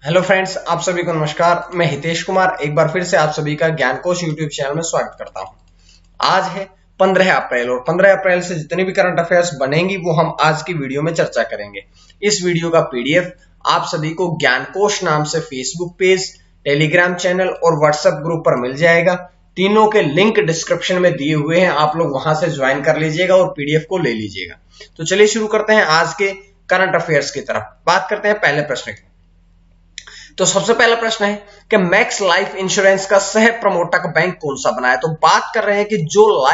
Hello friends, आप सभी को नमस्कार। मैं हितेश कुमार एक बार फिर से आप सभी का ज्ञानकोश यूट्यूब चैनल में स्वागत करता हूं। आज है 15 अप्रैल और 15 अप्रैल से जितनी भी करंट अफेयर्स बनेंगी वो हम आज की वीडियो में चर्चा करेंगे। इस वीडियो का पीडीएफ आप सभी को ज्ञानकोश नाम से फेसबुक पेज, टेलीग्राम चैनल और व्हाट्सएप ग्रुप पर मिल जाएगा। तीनों के लिंक डिस्क्रिप्शन में दिए हुए हैं, आप लोग वहां से ज्वाइन कर लीजिएगा और पीडीएफ को ले लीजिएगा। तो चलिए शुरू करते हैं आज के करंट अफेयर्स की तरफ। बात करते हैं पहले प्रश्न की। तो सबसे पहला प्रश्न है कि मैक्स लाइफ इंश्योरेंस का सह प्रमोटक बैंक कौन सा बना है। तो बात कर रहे हैं कि जो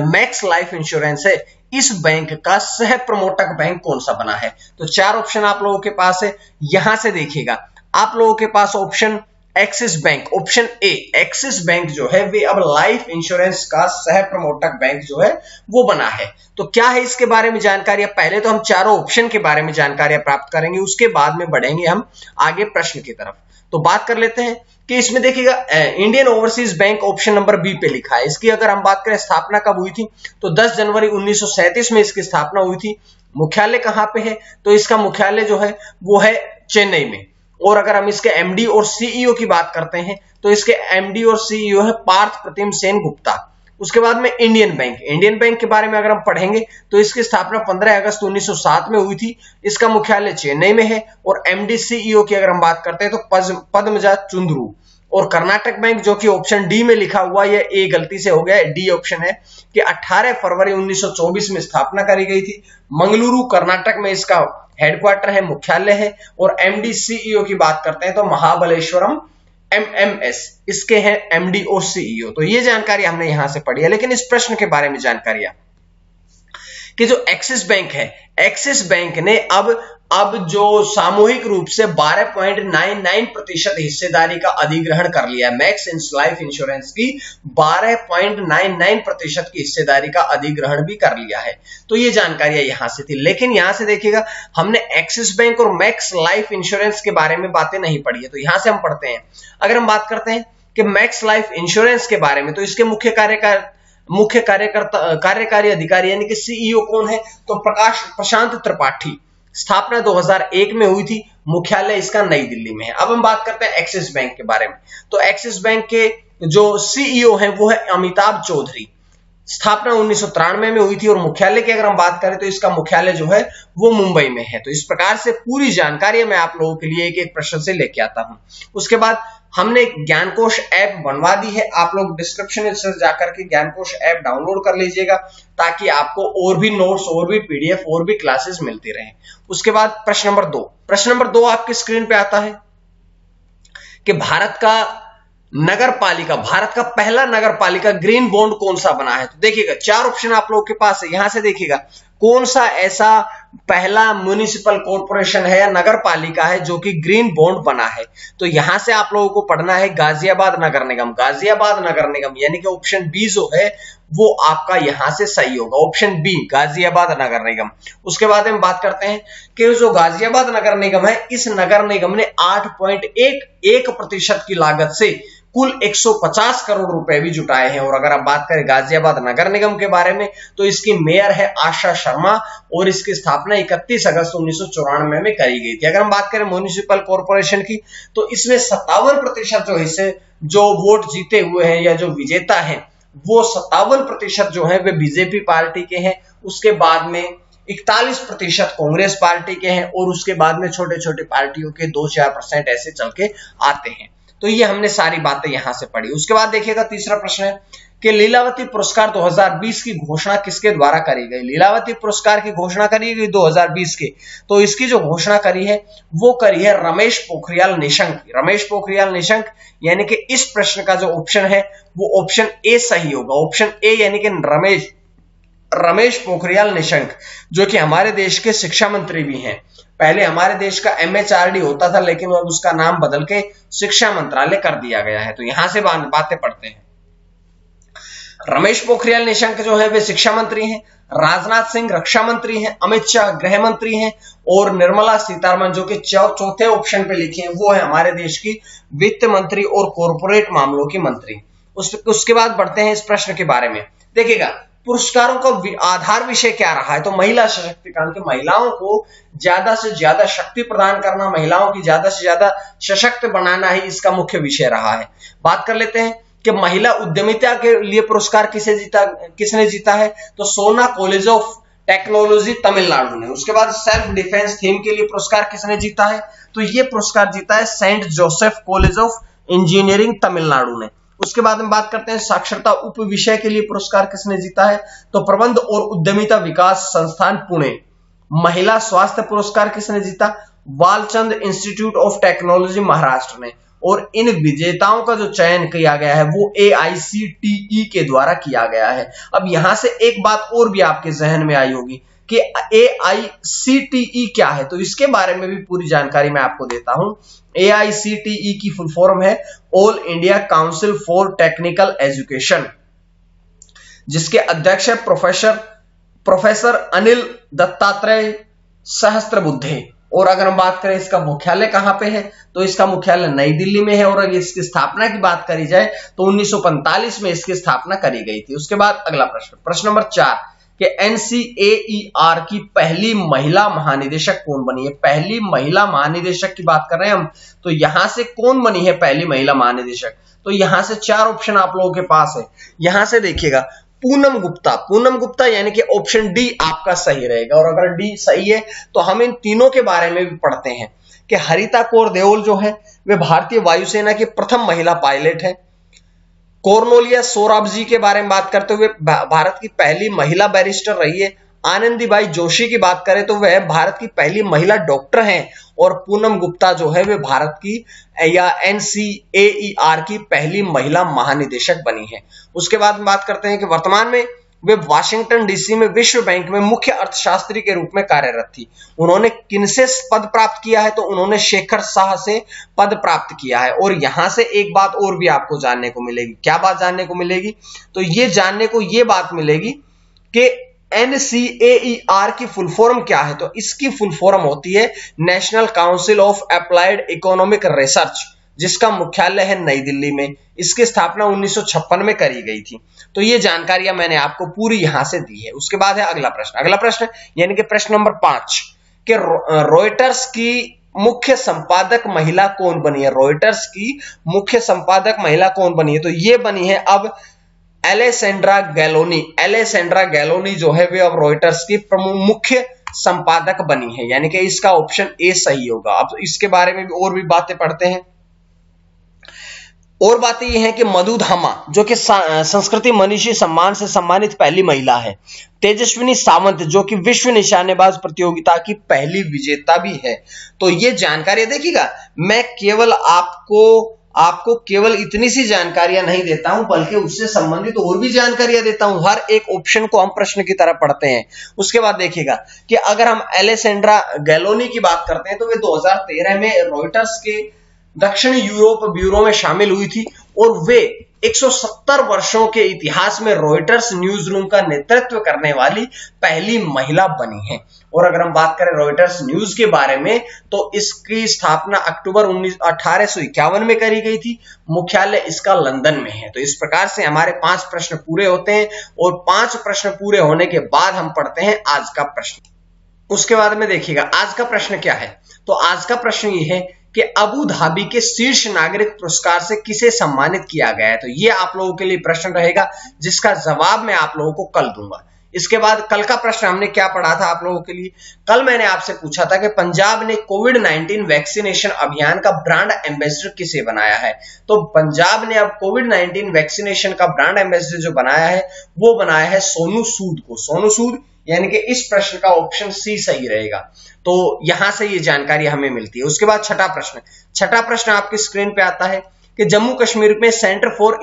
मैक्स लाइफ इंश्योरेंस है, इस बैंक का सह प्रमोटक बैंक कौन सा बना है। तो चार ऑप्शन आप लोगों के पास है। यहां से देखिएगा, आप लोगों के पास option Axis bank, option A Axis bank जो है वे अब लाइफ इंश्योरेंस का सह प्रमोटक बैंक जो है वो बना है। तो क्या है इसके बारे में जानकारी, पहले तो हम चारों ऑप्शन के बारे में जानकारी प्राप्त करेंगे, उसके बाद में बढ़ेंगे हम आगे प्रश्न की तरफ। तो बात कर लेते हैं कि इसमें देखिएगा Indian Overseas Bank option number B पे लिखा है। इसकी अगर हम बात करें स्थापना कब हुई थी, तो 10 जनवरी 1937 में इसकी स्थापना हुई थी। मुख्यालय कहां पे है, तो इसका मुख्यालय जो है वो है चेन्नई में। और अगर हम इसके एमडी और सीईओ की बात करते हैं तो इसके एमडी और सीईओ है पार्थ प्रतिम सेन गुप्ता। उसके बाद में इंडियन बैंक के बारे में अगर हम पढ़ेंगे तो इसकी स्थापना 15 अगस्त 1907 में हुई थी। इसका मुख्यालय चेन्नई में है। और एमडी सीईओ की अगर हम बात करते हैं तो पद्मजा चुंद्रू। और कर्नाटक बैंक जो कि ऑप्शन डी में लिखा हुआ, यह ए गलती से हो गया, डी ऑप्शन है कि 18 फरवरी 1924 में स्थापना करी गई थी। मंगलुरु कर्नाटक में इसका हेडक्वार्टर है, मुख्यालय है। और एमडी सीईओ की बात करते हैं तो महाबलेश्वरम एमएमएस इसके हैं एमडी और सीईओ। तो ये जानकारी हमने यहां से पढ़ी है। लेकिन इस प्रश्न के बारे में जानकारी कि जो एक्सिस बैंक है, एक्सिस बैंक ने अब जो सामूहिक रूप से 12.99% हिस्सेदारी का अधिग्रहण कर लिया है। मैक्स लाइफ इंश्योरेंस की 12.99% की हिस्सेदारी का अधिग्रहण भी कर लिया है। तो ये जानकारियां यहां से थी। लेकिन यहां से देखिएगा, हमने एक्सिस बैंक और मैक्स लाइफ इंश्योरेंस के बारे में बातें नहीं पढ़ी है। तो यहां से हम पढ़ते हैं। अगर हम बात करते हैं कि मैक्स लाइफ इंश्योरेंस के बारे में, तो इसके मुख्य कार्यकारी अधिकारी यानी कि सीईओ कौन है, तो प्रशांत त्रिपाठी। स्थापना 2001 में हुई थी। मुख्यालय इसका नई दिल्ली में है। अब हम बात करते हैं एक्सिस बैंक के बारे में। तो एक्सिस बैंक के जो सीईओ हैं वो है अमिताभ चौधरी। स्थापना 1993 में हुई थी। और मुख्यालय की अगर हम बात करें तो इसका मुख्यालय जो है वो मुंबई में है। तो इस प्रकार से पूरी जानकारी मैं आप लोगों के लिए एक एक प्रश्न से लेके आता हूं। उसके बाद हमने ज्ञानकोश ऐप बनवा दी है। आप लोग डिस्क्रिप्शन से जाकर के ज्ञानकोश ऐप डाउनलोड कर लीजिएगा ताकि आपको और भी नोट्स, और भी पीडीएफ, और भी क्लासेस मिलती रहें। उसके बाद प्रश्न नंबर दो आपकी स्क्रीन पे आता है कि भारत का पहला नगर पालिका ग्रीन बॉन्ड कौन सा बना है। तो देखिएगा, चार ऑप्शन आप लोगों के पास है। यहां से देखिएगा कौन सा ऐसा पहला म्युनिसिपल कॉर्पोरेशन है या नगर पालिका है जो कि ग्रीन बॉन्ड बना है। तो यहां से आप लोगों को पढ़ना है गाजियाबाद नगर निगम। गाजियाबाद नगर निगम यानी कि ऑप्शन बी जो है वो आपका यहां से सही होगा, ऑप्शन बी गाजियाबाद नगर निगम। उसके बाद हम बात करते हैं कि जो गाजियाबाद नगर निगम है, इस नगर निगम ने 8.11% की लागत से कुल 150 करोड़ रुपए भी जुटाए हैं। और अगर आप बात करें गाजियाबाद नगर निगम के बारे में तो इसकी मेयर है आशा शर्मा और इसकी स्थापना 31 अगस्त 1994 में करी गई थी। अगर हम बात करें म्युनिसिपल कॉर्पोरेशन की तो इसमें 57% जो वोट जीते हुए हैं या जो विजेता हैं वो 57% जो है वे बीजेपी पार्टी के हैं। उसके बाद में 41% कांग्रेस पार्टी के हैं। और उसके बाद में छोटे छोटे पार्टियों के 2-4% ऐसे चल के आते हैं। तो ये हमने सारी बातें यहां से पढ़ी। उसके बाद देखिएगा, तीसरा प्रश्न है कि लीलावती पुरस्कार 2020 की घोषणा किसके द्वारा करी गई। लीलावती पुरस्कार की घोषणा करी गई 2020 के। तो इसकी जो घोषणा करी है वो करी है रमेश पोखरियाल निशंक। रमेश पोखरियाल निशंक यानी कि इस प्रश्न का जो ऑप्शन है वो ऑप्शन ए सही होगा, ऑप्शन ए यानी कि रमेश पोखरियाल निशंक, जो कि हमारे देश के शिक्षा मंत्री भी हैं। पहले हमारे देश का एमएचआरडी होता था, लेकिन अब उसका नाम बदल के शिक्षा मंत्रालय कर दिया गया है। तो यहां से बातें पढ़ते हैं। रमेश पोखरियाल निशंक जो है वे शिक्षा मंत्री हैं। राजनाथ सिंह रक्षा मंत्री हैं। अमित शाह गृह मंत्री हैं। और निर्मला सीतारमण जो कि चौथे ऑप्शन पे लिखी है वो है हमारे देश की वित्त मंत्री और कॉर्पोरेट मामलों की मंत्री। उसके बाद बढ़ते हैं इस प्रश्न के बारे में। देखिएगा, पुरस्कारों का आधार विषय क्या रहा है? तो महिला सशक्तिकरण, के महिलाओं को ज्यादा से ज्यादा शक्ति प्रदान करना, महिलाओं की ज्यादा से ज्यादा सशक्त बनाना ही इसका मुख्य विषय रहा है। बात कर लेते हैं कि महिला उद्यमिता के लिए पुरस्कार किसने जीता है? तो सोना कॉलेज ऑफ टेक्नोलॉजी तमिलनाडु ने। उसके बाद सेल्फ डिफेंस थीम के लिए पुरस्कार किसने जीता है? तो ये पुरस्कार जीता है Saint Joseph College of Engineering Tamil Nadu ने। उसके बाद में बात करते हैं साक्षरता उप विषय के लिए पुरस्कार किसने जीता है? तो प्रबंध और उद्यमिता विकास संस्थान पुणे। महिला स्वास्थ्य पुरस्कार किसने जीता? Balchand institute of technology Maharashtra ने। और इन विजेताओं का जो चयन किया गया है वो AICTE के द्वारा किया गया है। अब यहां से एक बात और भी आपके जहन में आई होगी कि AICTE क्या है, तो इसके बारे में भी पूरी जानकारी मैं आपको देता हूं। AICTE की फुल फॉर्म है all India council for technical education, जिसके अध्यक्ष है प्रोफेसर अनिल दत्तात्रेय सहस्त्रबुद्धे। और अगर हम बात करें इसका मुख्यालय कहां पे है, तो इसका मुख्यालय नई दिल्ली में है। और अगर इसकी स्थापना की बात करी जाए तो 1945 में इसकी स्थापना करी गई थी। उसके बाद अगला प्रश्न नंबर 4 कि NCAER की पहली महिला महानिदेशक कौन बनी है? पहली महिला महानिदेशक की बात कर रहे हैं हम, तो यहां से कौन बनी है पहली महिला महानिदेशक? तो यहां से 4 ऑप्शन आप लोगों के पास है। यहां से देखिएगा पूनम गुप्ता, पूनम गुप्ता यानी कि ऑप्शन डी आपका सही रहेगा। और अगर डी सही है तो हम इन तीनों के बारे में भी पढ़ते हैं कि हरिता कौर देओल जो है वे भारतीय वायुसेना की प्रथम महिला पायलट है। कॉर्नेलिया सोराबजी के बारे में बात करते हुए भारत की पहली महिला बैरिस्टर रही है। आनंदीबाई जोशी की बात करें तो वह भारत की पहली महिला डॉक्टर हैं। और पूनम गुप्ता जो है वे भारत की या NCAER की पहली महिला महानिदेशक बनी है। उसके बाद बात करते हैं कि वर्तमान में वे वाशिंगटन DC में विश्व बैंक में मुख्य अर्थशास्त्री के रूप में कार्यरत थी। उन्होंने किनसे पद प्राप्त किया है? तो उन्होंने शेखर शाह से पद प्राप्त किया है। और यहां से एक बात और भी आपको जानने को मिलेगी। क्या बात जानने को मिलेगी? तो ये जानने को ये बात मिलेगी कि NCAER की फुल फॉर्म क्या है? तो इसकी फुल फॉर्म होती है national council of applied economic research, जिसका मुख्यालय है नई दिल्ली में। इसकी स्थापना 1956 में करी गई थी। तो ये जानकारियां मैंने आपको पूरी यहां से दी है। उसके बाद है अगला प्रश्न। अगला प्रश्न यानी कि प्रश्न नंबर 5 कि रॉयटर्स की मुख्य संपादक महिला कौन बनी है? रॉयटर्स की मुख्य संपादक महिला कौन बनी है? तो ये बनी है अब एलेसेंड्रा गैलोनी। एलेसेंड्रा गैलोनी जो है वे अब रॉयटर्स की मुख्य संपादक बनी है, यानी कि इसका ऑप्शन ए सही होगा। अब इसके बारे में भी और भी बातें पढ़ते हैं। और बातें यह है कि मधु धामा जो कि संस्कृति मनीषी सम्मान से सम्मानित पहली महिला है। तेजस्विनी सावंत जो कि विश्व निशानेबाज प्रतियोगिता की पहली विजेता भी है। तो ये जानकारी देखिएगा, मैं केवल आपको केवल इतनी सी जानकारियां नहीं देता हूं, बल्कि उससे संबंधित और भी जानकारियां देता हूं। हर एक ऑप्शन को हम प्रश्न की तरह पढ़ते हैं। उसके बाद देखिएगा कि अगर हम एलेसेंड्रा गैलोनी की बात करते हैं तो वे 2013 में रॉयटर्स के दक्षिण यूरोप ब्यूरो में शामिल हुई थी। और वे 170 वर्षों के इतिहास में रॉयटर्स न्यूज रूम का नेतृत्व करने वाली पहली महिला बनी है। और अगर हम बात करें रॉयटर्स न्यूज के बारे में तो इसकी स्थापना अक्टूबर 1851 में करी गई थी। मुख्यालय इसका लंदन में है। तो इस प्रकार से हमारे 5 प्रश्न पूरे होते हैं। और 5 प्रश्न पूरे होने के बाद हम पढ़ते हैं आज का प्रश्न। उसके बाद में देखिएगा आज का प्रश्न क्या है। तो आज का प्रश्न ये है कि अबू धाबी के शीर्ष नागरिक पुरस्कार से किसे सम्मानित किया गया है। तो ये आप लोगों के लिए प्रश्न रहेगा, जिसका जवाब मैं आप लोगों को कल दूंगा। इसके बाद कल का प्रश्न हमने क्या पढ़ा था आप लोगों के लिए? कल मैंने आपसे पूछा था कि पंजाब ने कोविड-19 वैक्सीनेशन अभियान का ब्रांड एम्बेसडर किसे बनाया है। तो पंजाब ने अब कोविड-19 वैक्सीनेशन का ब्रांड एम्बेसडर जो बनाया है वो बनाया है सोनू सूद को। सोनू सूद यानी कि इस प्रश्न का ऑप्शन सी सही रहेगा। तो यहां से ये जानकारी हमें मिलती है। उसके बाद छठा प्रश्न आपकी स्क्रीन पे आता है कि जम्मू कश्मीर में centre for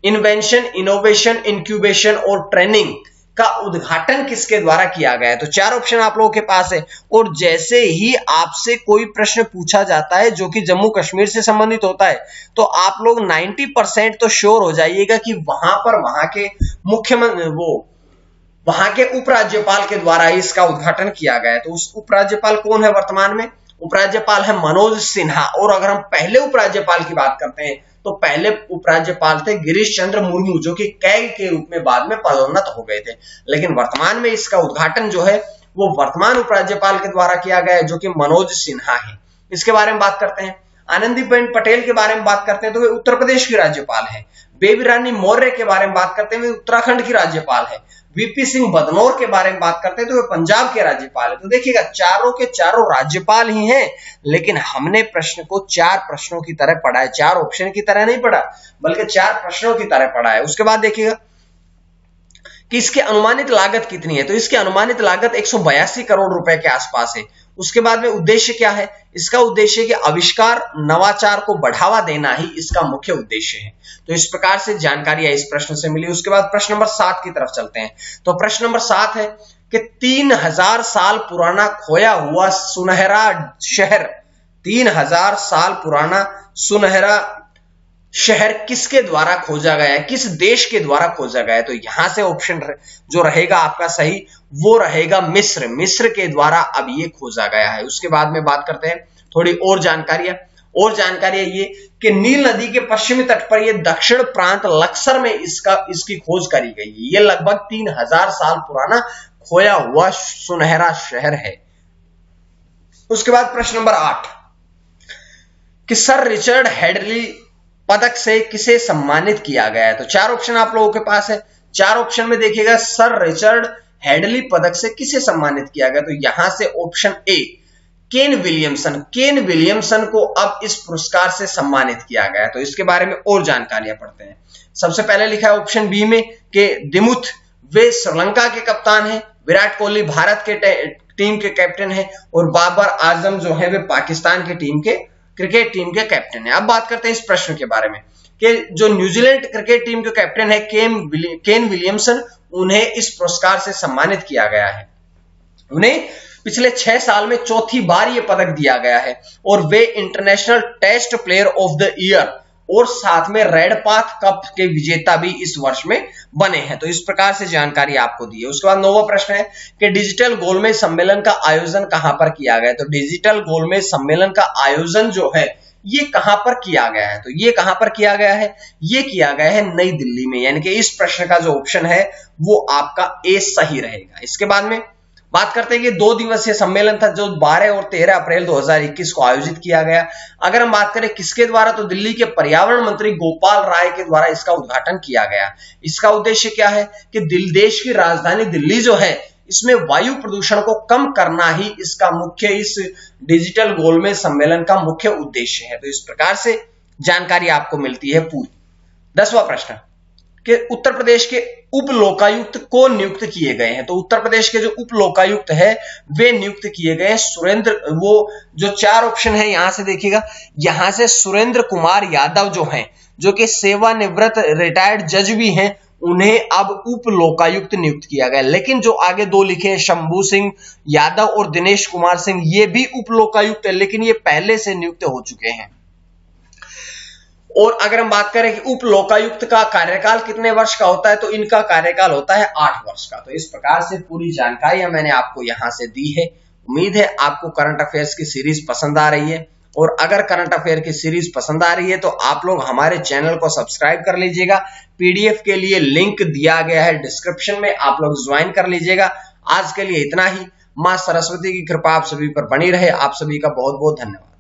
invention, innovation, incubation और ट्रेनिंग का उद्घाटन किसके द्वारा किया गया है। तो 4 ऑप्शन आप लोगों के पास है। और जैसे ही आपसे कोई प्रश्न पूछा जाता है जो कि जम्मू कश्मीर से संबंधित होता है तो आप लोग 90% तो श्योर हो जाइएगा कि वहां के मुख्यमंत्री वहां के उपराज्यपाल के द्वारा इसका उद्घाटन किया गया है। तो उस उपराज्यपाल कौन है वर्तमान में? उपराज्यपाल है मनोज सिन्हा। और अगर हम पहले उपराज्यपाल की बात करते हैं तो पहले उपराज्यपाल थे गिरीश चंद्र मुर्मू, जो कि कैग के रूप में बाद में पदोन्नत हो गए थे। लेकिन वर्तमान में इसका उद्घाटन जो है वो वर्तमान उपराज्यपाल के द्वारा किया गया है, जो कि मनोज सिन्हा है। इसके बारे में बात करते हैं। आनंदीबेन पटेल के बारे में बात करते हैं तो वे उत्तर प्रदेश की राज्यपाल है। बेबी रानी मौर्य के बारे में बात करते हैं, वे उत्तराखंड की राज्यपाल है। वीपी सिंह बदनौर के बारे में बात करते हैं तो वे पंजाब के राज्यपाल है। तो देखिएगा चारों के चारों राज्यपाल ही हैं, लेकिन हमने प्रश्न को 4 प्रश्नों की तरह पढ़ा है, 4 ऑप्शन की तरह नहीं पढ़ा, बल्कि 4 प्रश्नों की तरह पढ़ा है। उसके बाद देखिएगा कि इसकी अनुमानित लागत कितनी है, तो इसकी अनुमानित लागत 182 करोड़ रुपए के आसपास है। उसके बाद में उद्देश्य क्या है, इसका उद्देश्य कि आविष्कार नवाचार को बढ़ावा देना ही इसका मुख्य उद्देश्य है। तो इस प्रकार से जानकारी इस प्रश्न से मिली। उसके बाद प्रश्न नंबर 7 की तरफ चलते हैं। तो प्रश्न नंबर 7 है कि 3000 साल पुराना खोया हुआ सुनहरा शहर, 3000 साल पुराना सुनहरा शहर किसके द्वारा खोजा गया है, किस देश के द्वारा खोजा गया है। तो यहां से ऑप्शन जो रहेगा आपका सही वो रहेगा मिस्र, मिस्र के द्वारा अब ये खोजा गया है। उसके बाद में बात करते हैं थोड़ी और जानकारियां ये कि नील नदी के पश्चिमी तट पर ये दक्षिण प्रांत लक्सर में इसकी खोज करी गई है। ये लगभग 3000 साल पुराना खोया हुआ सुनहरा शहर है। उसके बाद प्रश्न नंबर 8 कि सर रिचर्ड हेडली पदक से किसे सम्मानित किया गया है। तो 4 ऑप्शन आप लोगों के पास है। 4 ऑप्शन में देखिएगा सर रिचर्ड हेडली पदक से किसे सम्मानित किया गया। तो यहां से ऑप्शन ए केन विलियमसन को अब इस पुरस्कार से सम्मानित किया गया। तो इसके बारे में और जानकारियां पढ़ते हैं। सबसे पहले लिखा है ऑप्शन बी में कि दिमुथ, वे श्रीलंका के कप्तान हैं। विराट कोहली भारत के टीम के कैप्टन है और बाबर आजम जो है वे पाकिस्तान के क्रिकेट टीम के कैप्टन है। अब बात करते हैं इस प्रश्न के बारे में कि जो न्यूजीलैंड क्रिकेट टीम के कैप्टन है केन विलियमसन, उन्हें इस पुरस्कार से सम्मानित किया गया है। उन्हें पिछले 6 साल में चौथी बार यह पदक दिया गया है और वे international test player of the year और साथ में रेड पाथ कप के विजेता भी इस वर्ष में बने हैं। तो इस प्रकार से जानकारी आपको दी है। उसके बाद 9वां प्रश्न है कि डिजिटल गोलमेज सम्मेलन का आयोजन कहां पर किया गया है। तो डिजिटल गोलमेज सम्मेलन का आयोजन जो है ये कहां पर किया गया है। तो ये कहां पर किया गया है, ये किया गया है नई दिल्ली में। यानी कि इस प्रश्न का जो ऑप्शन है वो आपका ए सही रहेगा। इसके बाद में बात करते हैं कि 2 दिवसीय सम्मेलन था जो 12 और 13 अप्रैल 2021 को आयोजित किया गया। अगर हम बात करें किसके द्वारा, तो दिल्ली के पर्यावरण मंत्री गोपाल राय के द्वारा इसका उद्घाटन किया गया। इसका उद्देश्य क्या है कि देश की राजधानी दिल्ली जो है इसमें वायु प्रदूषण को कम करना ही इसका मुख्य, इस डिजिटल गोलमेज सम्मेलन का मुख्य उद्देश्य है। तो इस प्रकार से जानकारी आपको मिलती है पूरी। 10वां प्रश्न कि उत्तर प्रदेश के उप लोकायुक्त को नियुक्त किए गए हैं। तो उत्तर प्रदेश के जो उप लोकायुक्त है वे नियुक्त किए गए हैं सुरेंद्र, वो जो 4 ऑप्शन है यहां से देखिएगा, यहां से सुरेंद्र कुमार यादव जो हैं, जो कि सेवानिवृत्त रिटायर्ड जज भी हैं, उन्हें अब उप लोकायुक्त नियुक्त किया गया। लेकिन जो आगे 2 लिखे हैं शंभू सिंह यादव और दिनेश कुमार सिंह, ये भी उप लोकायुक्त है लेकिन ये पहले से नियुक्त हो चुके हैं। और अगर हम बात करें कि उप लोकायुक्त का कार्यकाल कितने वर्ष का होता है, तो इनका कार्यकाल होता है 8 वर्ष का। तो इस प्रकार से पूरी जानकारी मैंने आपको यहां से दी है। उम्मीद है आपको करंट अफेयर्स की सीरीज पसंद आ रही है, और अगर करंट अफेयर की सीरीज पसंद आ रही है तो आप लोग हमारे चैनल को सब्सक्राइब कर लीजिएगा। पीडीएफ के लिए लिंक दिया गया है डिस्क्रिप्शन में, आप लोग ज्वाइन कर लीजिएगा। आज के लिए इतना ही। मां सरस्वती की कृपा आप सभी पर बनी रहे। आप सभी का बहुत बहुत धन्यवाद।